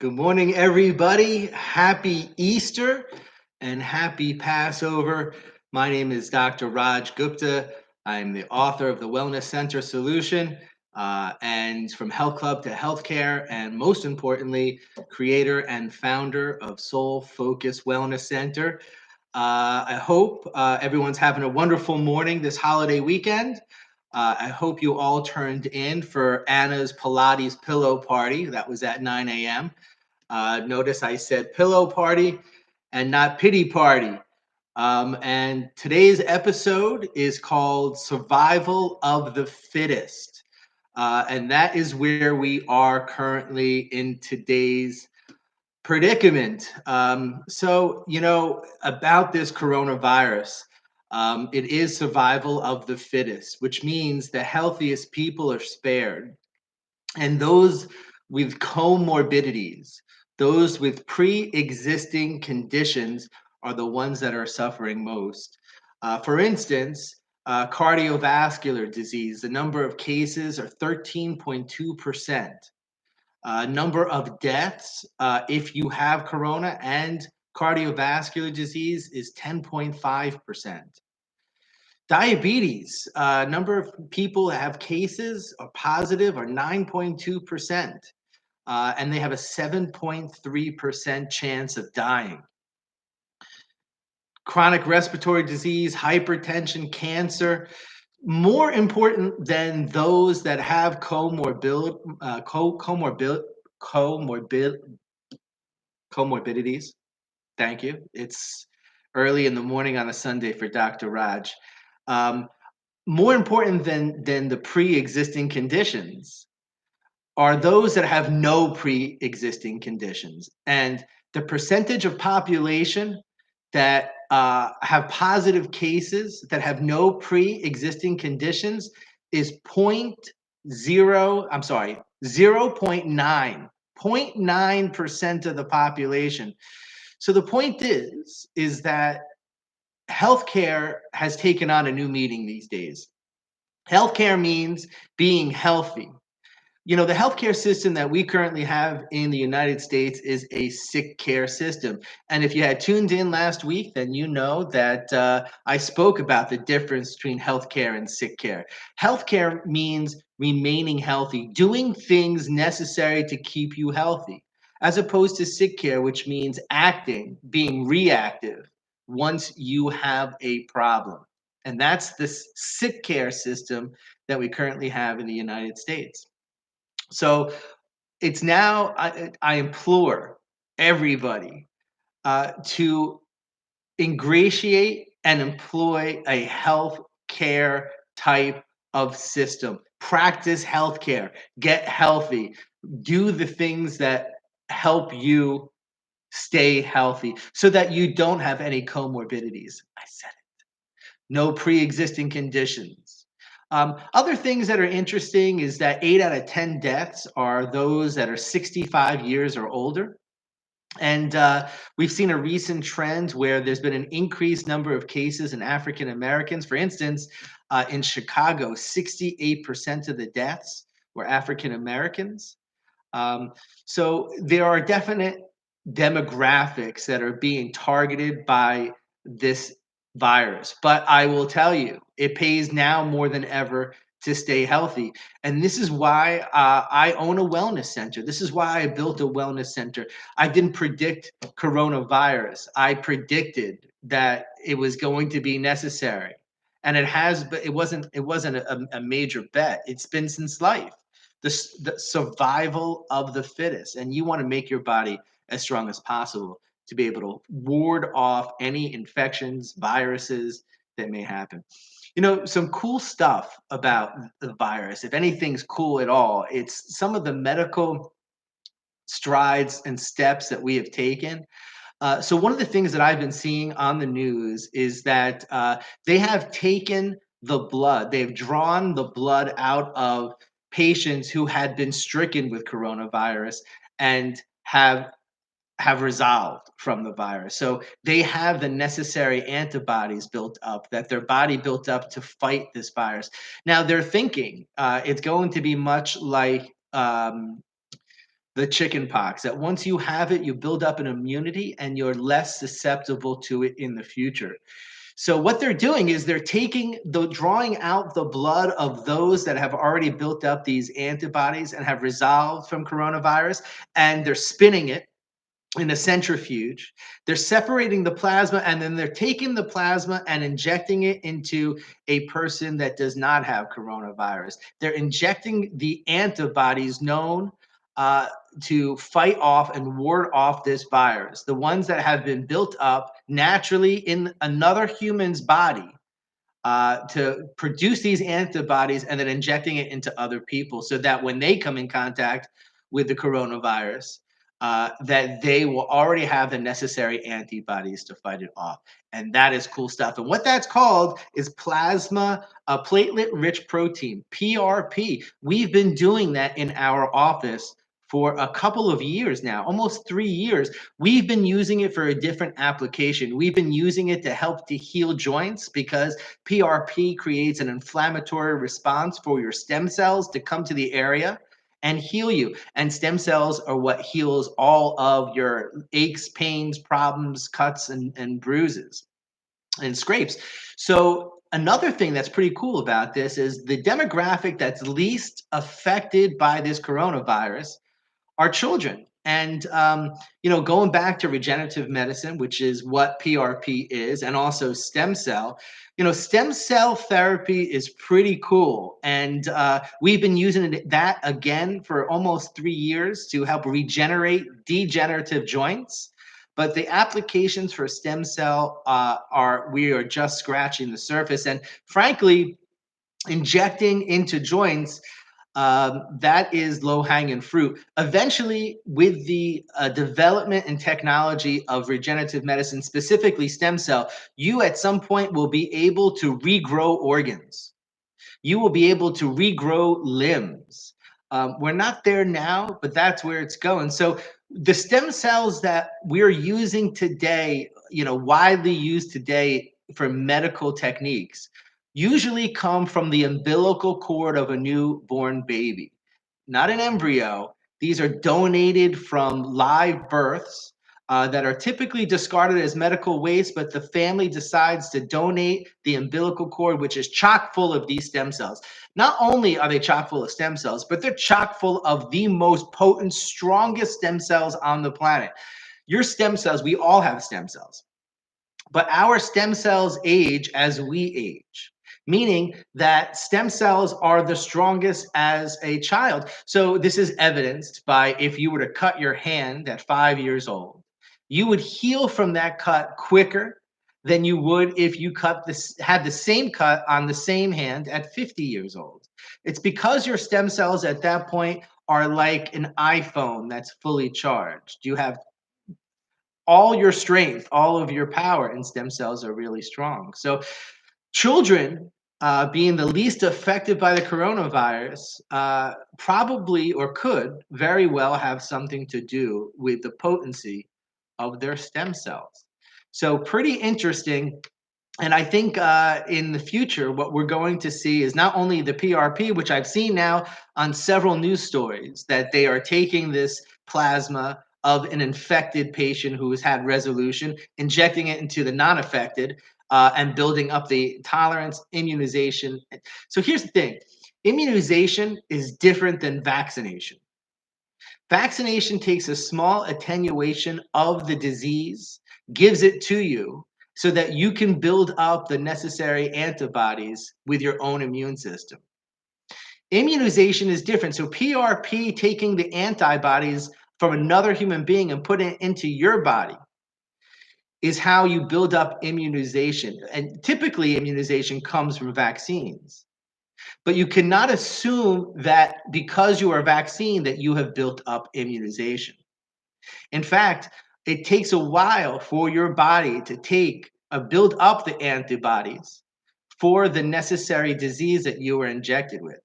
Good morning, everybody. Happy Easter and happy Passover. My name is Dr. Raj Gupta. I'm the author of the Wellness Center Solution and from Health Club to Healthcare, and most importantly, creator and founder of Soul Focus Wellness Center. I hope everyone's having a wonderful morning this holiday weekend. I hope you all turned in for Anna's Pilates pillow party. That was at 9 a.m. Notice I said pillow party and not pity party. And today's episode is called Survival of the Fittest. And that is where we are currently in today's predicament. About this coronavirus, it is survival of the fittest, which means the healthiest people are spared. And those with comorbidities, those with pre-existing conditions are the ones that are suffering most. For instance, cardiovascular disease, the number of cases are 13.2%. Number of deaths, if you have corona and cardiovascular disease, is 10.5%. Diabetes, number of people that have cases are positive are 9.2%, and they have a 7.3% chance of dying. Chronic respiratory disease, hypertension, cancer, more important than those that have comorbidities. Thank you. It's early in the morning on a Sunday for Dr. Raj. Um, More important than the pre-existing conditions are those that have no pre-existing conditions. And the percentage of population that have positive cases that have no pre-existing conditions is 0.9, 0.9% of the population. So the point is that healthcare has taken on a new meaning these days. Healthcare means being healthy. You know, the healthcare system that we currently have in the United States is a sick care system. And if you had tuned in last week, then you know that I spoke about the difference between healthcare and sick care. Healthcare means remaining healthy, doing things necessary to keep you healthy, as opposed to sick care, which means acting, being reactive once you have a problem. And that's the sick care system that we currently have in the United States. So it's now, I implore everybody to ingratiate and employ a health care type of system. Practice healthcare, get healthy, do the things that help you stay healthy so that you don't have any comorbidities. I said it. No pre-existing conditions. Other things that are interesting is that 8 out of 10 deaths are those that are 65 years or older. And we've seen a recent trend where there's been an increased number of cases in African Americans. For instance, in Chicago, 68% of the deaths were African Americans. So there are definite demographics that are being targeted by this virus. But I will tell you, it pays now more than ever to stay healthy. And this is why I own a wellness center. This is why I built a wellness center. I didn't predict coronavirus. I predicted that it was going to be necessary. And it has, but it wasn't a major bet. It's been since life. The survival of the fittest. And you want to make your body as strong as possible to be able to ward off any infections, viruses that may happen. You know, some cool stuff about the virus, if anything's cool at all, it's some of the medical strides and steps that we have taken. So one of the things that I've been seeing on the news is that they have taken the blood, they've drawn the blood out of patients who had been stricken with coronavirus and have resolved from the virus. So they have the necessary antibodies built up that their body built up to fight this virus. Now they're thinking it's going to be much like the chicken pox, that once you have it, you build up an immunity and you're less susceptible to it in the future. So what they're doing is they're drawing out the blood of those that have already built up these antibodies and have resolved from coronavirus, and they're spinning it in a centrifuge. They're separating the plasma, and then they're taking the plasma and injecting it into a person that does not have coronavirus. They're injecting the antibodies known uh, to fight off and ward off this virus, the ones that have been built up naturally in another human's body to produce these antibodies and then injecting it into other people so that when they come in contact with the coronavirus, that they will already have the necessary antibodies to fight it off. And that is cool stuff. And what that's called is plasma platelet rich protein, PRP. We've been doing that in our office for a couple of years now, almost 3 years. We've been using it for a different application. We've been using it to help to heal joints because PRP creates an inflammatory response for your stem cells to come to the area and heal you. And stem cells are what heals all of your aches, pains, problems, cuts, and bruises and scrapes. So another thing that's pretty cool about this is the demographic that's least affected by this coronavirus are children. And going back to regenerative medicine, which is what PRP is, and also stem cell, stem cell therapy is pretty cool. And we've been using that again for almost 3 years to help regenerate degenerative joints. But the applications for stem cell we are just scratching the surface. And frankly, injecting into joints, that is low hanging fruit. Eventually, with the development and technology of regenerative medicine, specifically stem cell, you at some point will be able to regrow organs. You will be able to regrow limbs. We're not there now, but that's where it's going. So the stem cells that we're using today, widely used today for medical techniques, usually come from the umbilical cord of a newborn baby, not an embryo. These are donated from live births that are typically discarded as medical waste, but the family decides to donate the umbilical cord, which is chock full of these stem cells. Not only are they chock full of stem cells, but they're chock full of the most potent, strongest stem cells on the planet. Your stem cells, we all have stem cells, but our stem cells age as we age, meaning that stem cells are the strongest as a child. So this is evidenced by if you were to cut your hand at 5 years old, you would heal from that cut quicker than you would if you had the same cut on the same hand at 50 years old. It's because your stem cells at that point are like an iPhone that's fully charged. You have all your strength, all of your power, and stem cells are really strong. So children, being the least affected by the coronavirus, probably or could very well have something to do with the potency of their stem cells. So pretty interesting. And I think in the future, what we're going to see is not only the PRP, which I've seen now on several news stories, that they are taking this plasma of an infected patient who has had resolution, injecting it into the non-affected, and building up the tolerance, immunization. So here's the thing. Immunization is different than vaccination. Vaccination takes a small attenuation of the disease, gives it to you so that you can build up the necessary antibodies with your own immune system. Immunization is different. So PRP, taking the antibodies from another human being and putting it into your body, is how you build up immunization. And typically immunization comes from vaccines. But you cannot assume that because you are vaccinated that you have built up immunization. In fact, it takes a while for your body to build up the antibodies for the necessary disease that you were injected with.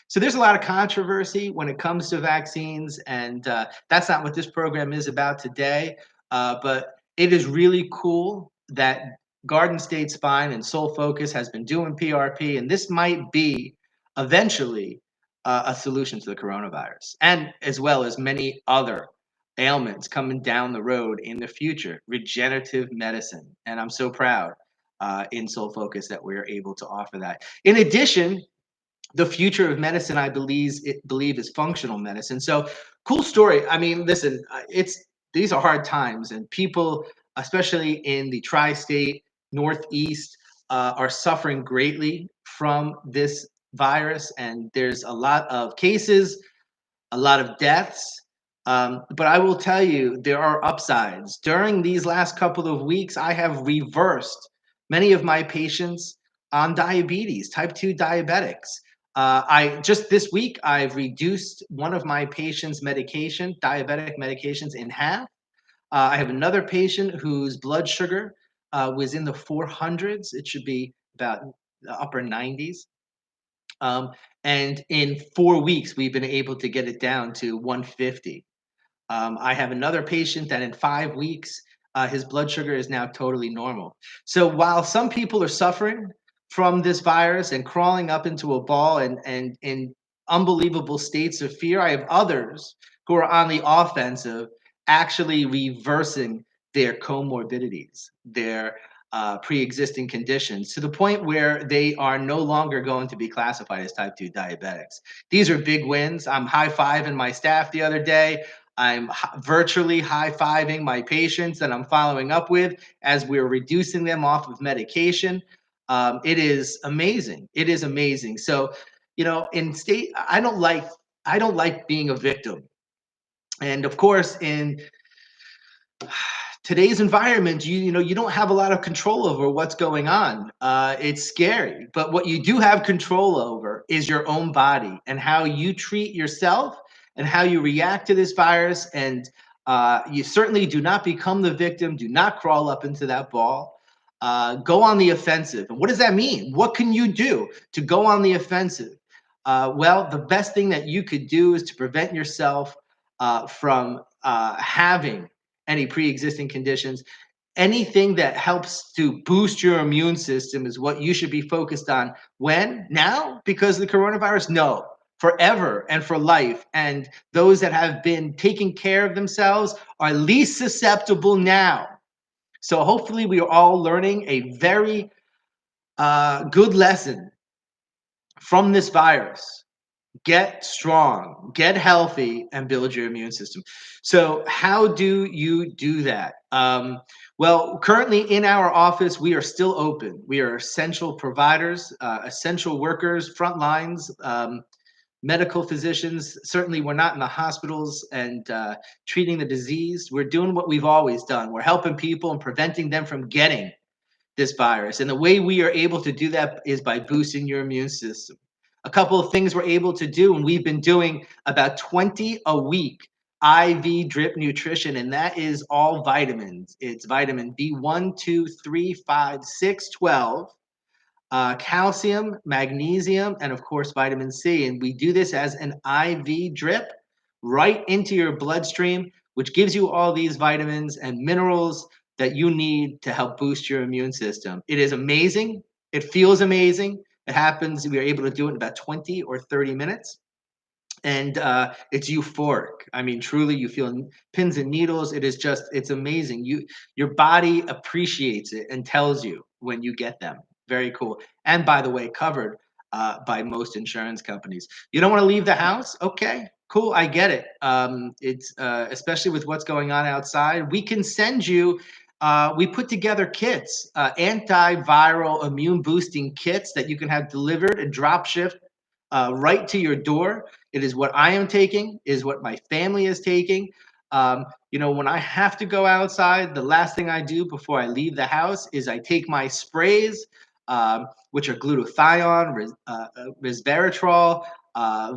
So there's a lot of controversy when it comes to vaccines, and that's not what this program is about today. But it is really cool that Garden State Spine and Soul Focus has been doing PRP, and this might be eventually a solution to the coronavirus, and as well as many other ailments coming down the road in the future. Regenerative medicine, and I'm so proud in Soul Focus that we're able to offer that. In addition, the future of medicine, I believe is functional medicine. So, cool story. I mean, listen, it's these are hard times, and people, especially in the tri-state Northeast, are suffering greatly from this virus, and there's a lot of cases, a lot of deaths. But I will tell you, there are upsides. During these last couple of weeks, I have reversed many of my patients on diabetes, type 2 diabetics. I just this week, I've reduced one of my patients' diabetic medications, in half. I have another patient whose blood sugar was in the 400s. It should be about the upper 90s. Um, and in 4 weeks, we've been able to get it down to 150. I have another patient that in 5 weeks, his blood sugar is now totally normal. So while some people are suffering from this virus and crawling up into a ball and in unbelievable states of fear, I have others who are on the offensive, actually reversing their comorbidities, their pre-existing conditions, to the point where they are no longer going to be classified as type 2 diabetics. These are big wins. I'm high-fiving my staff the other day. I'm virtually high-fiving my patients that I'm following up with as we're reducing them off of medication. It is amazing. It is amazing. So, in state, I don't like being a victim. And of course, in today's environment, you don't have a lot of control over what's going on. It's scary, but what you do have control over is your own body and how you treat yourself and how you react to this virus. And you certainly do not become the victim. Do not crawl up into that ball. Go on the offensive. And what does that mean? What can you do to go on the offensive? Well, the best thing that you could do is to prevent yourself from having any pre-existing conditions. Anything that helps to boost your immune system is what you should be focused on. When? Now? Because of the coronavirus? No, forever and for life. And those that have been taking care of themselves are least susceptible now. So hopefully we are all learning a very good lesson from this virus. Get strong, get healthy, and build your immune system. So, how do you do that? Well, currently in our office, we are still open. We are essential providers, essential workers, front lines, medical physicians. Certainly, we're not in the hospitals and treating the disease. We're doing what we've always done. We're helping people and preventing them from getting this virus. And the way we are able to do that is by boosting your immune system. A couple of things we're able to do, and we've been doing about 20 a week IV drip nutrition, and that is all vitamins. It's vitamin B1, 2, 3, 5, 6, 12, calcium, magnesium, and of course, vitamin C. And we do this as an IV drip right into your bloodstream, which gives you all these vitamins and minerals that you need to help boost your immune system. It is amazing. It feels amazing. It happens. We are able to do it in about 20 or 30 minutes. And it's euphoric. I mean, truly, you feel pins and needles. It's amazing. Your body appreciates it and tells you when you get them. Very cool. And by the way, covered by most insurance companies. You don't want to leave the house? Okay, cool. I get it. It's especially with what's going on outside. We can send you. We put together kits, antiviral immune boosting kits that you can have delivered and drop shipped right to your door. It is what I am taking, is what my family is taking. When I have to go outside, the last thing I do before I leave the house is I take my sprays, which are glutathione, resveratrol,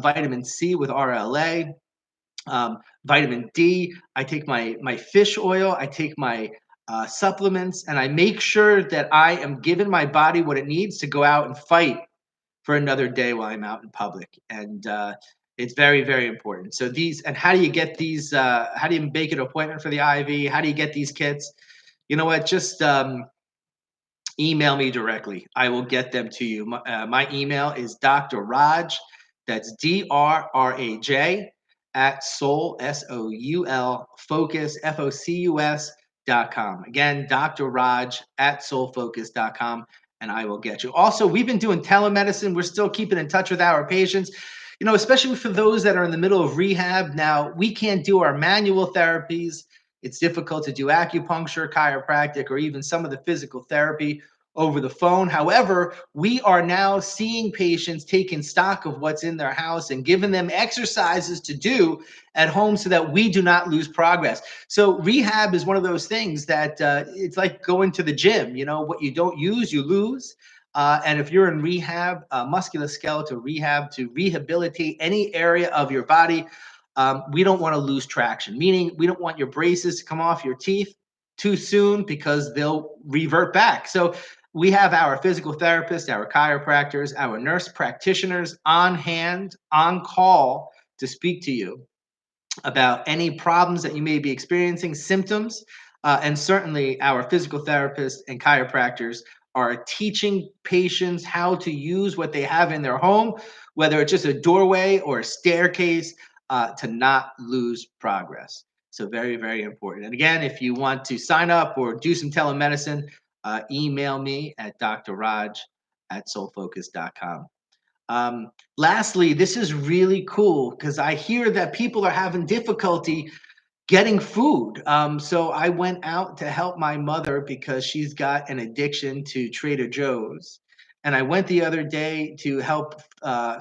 vitamin C with RLA, vitamin D. I take my fish oil. I take my supplements, and I make sure that I am giving my body what it needs to go out and fight for another day while I'm out in public. And it's very, very important. So and how do you get these? How do you make an appointment for the IV? How do you get these kits? You know what? Just email me directly. I will get them to you. My email is Dr. Raj. That's DRRAJ at Soul, SOUL, Focus, FOCUS.com. Again, Dr. Raj at soulfocus.com, and I will get you. Also, we've been doing telemedicine. We're still keeping in touch with our patients, especially for those that are in the middle of rehab. Now, we can't do our manual therapies. It's difficult to do acupuncture, chiropractic, or even some of the physical therapy over the phone. However, we are now seeing patients taking stock of what's in their house and giving them exercises to do at home so that we do not lose progress. So rehab is one of those things that it's like going to the gym. What you don't use, you lose. And if you're in rehab, musculoskeletal rehab, to rehabilitate any area of your body, we don't want to lose traction, meaning we don't want your braces to come off your teeth too soon because they'll revert back. So we have our physical therapists, our chiropractors, our nurse practitioners on hand, on call to speak to you about any problems that you may be experiencing, symptoms, and certainly our physical therapists and chiropractors are teaching patients how to use what they have in their home, whether it's just a doorway or a staircase, to not lose progress. So very, very important. And again, if you want to sign up or do some telemedicine, email me at drraj at soulfocus.com. Lastly, this is really cool because I hear that people are having difficulty getting food. So I went out to help my mother because she's got an addiction to Trader Joe's. And I went the other day to help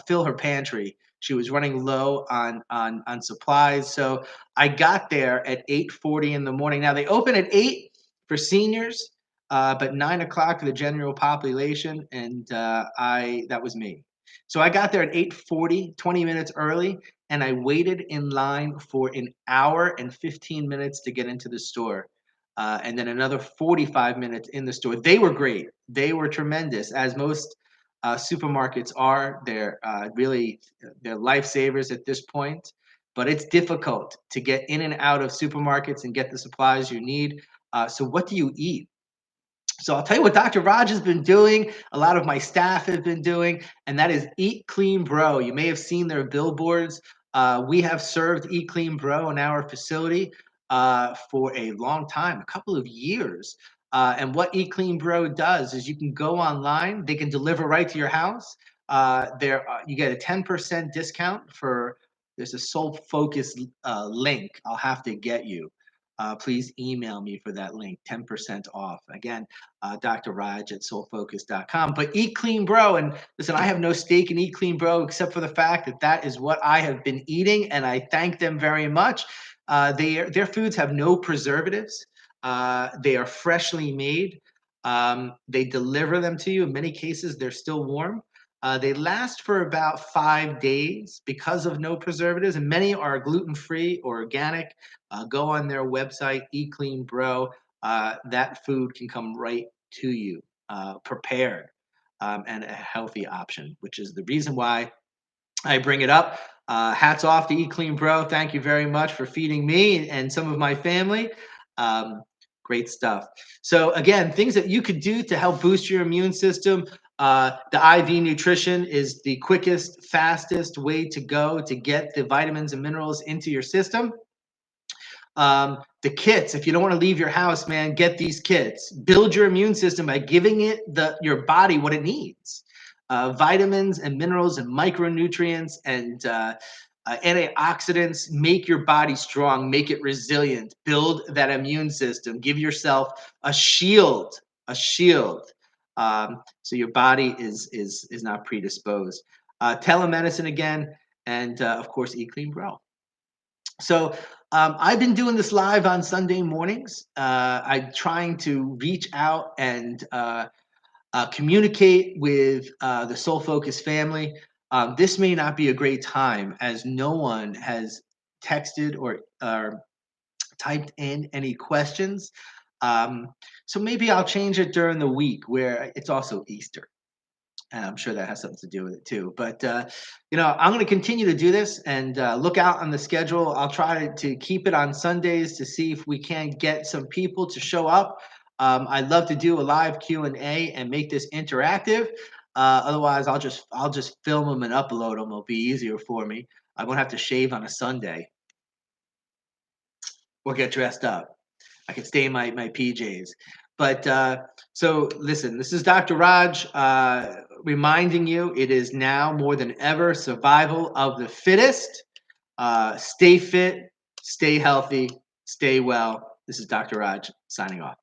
fill her pantry. She was running low on supplies. So I got there at 8:40 in the morning. Now they open at 8 for seniors, but 9 o'clock for the general population. And that was me. So I got there at 8:40, 20 minutes early, and I waited in line for an hour and 15 minutes to get into the store. And then another 45 minutes in the store. They were great. They were tremendous, as most supermarkets are. They're lifesavers at this point. But it's difficult to get in and out of supermarkets and get the supplies you need. So what do you eat? So I'll tell you what Dr. Raj has been doing, a lot of my staff have been doing, and that is Eat Clean Bro. You may have seen their billboards. We have served Eat Clean Bro in our facility for a long time, a couple of years. And what Eat Clean Bro does is you can go online, they can deliver right to your house. You get a 10% discount there's a Soul Focus link I'll have to get you. Please email me for that link, 10% off. Again, Dr. Raj at soulfocus.com. But Eat Clean Bro, and listen, I have no stake in Eat Clean Bro except for the fact that that is what I have been eating, and I thank them very much. Their foods have no preservatives. They are freshly made. They deliver them to you. In many cases, they're still warm. They last for about 5 days because of no preservatives, and many are gluten-free or organic. Go on their website, Eat Clean Bro. That food can come right to you, prepared, and a healthy option, which is the reason why I bring it up. Hats off to Eat Clean Bro. Thank you very much for feeding me and some of my family. Great stuff. So again, things that you could do to help boost your immune system. The IV nutrition is the quickest, fastest way to go to get the vitamins and minerals into your system. The kits, if you don't want to leave your house, man, get these kits. Build your immune system by giving your body what it needs. Vitamins and minerals and micronutrients and antioxidants make your body strong, make it resilient, build that immune system, give yourself a shield, so your body is not predisposed. Telemedicine again, and of course, Eat Clean Bro. So I've been doing this live on Sunday mornings. I'm trying to reach out and communicate with the Soul Focus family. This may not be a great time as no one has texted or typed in any questions. So maybe I'll change it during the week where it's also Easter. And I'm sure that has something to do with it too. But I'm going to continue to do this and look out on the schedule. I'll try to keep it on Sundays to see if we can get some people to show up. I'd love to do a live Q&A and make this interactive. Otherwise, I'll just film them and upload them. It'll be easier for me. I won't have to shave on a Sunday or get dressed up. I can stay in my PJs. But so listen, this is Dr. Raj reminding you it is now more than ever survival of the fittest. Stay fit, stay healthy, stay well. This is Dr. Raj signing off.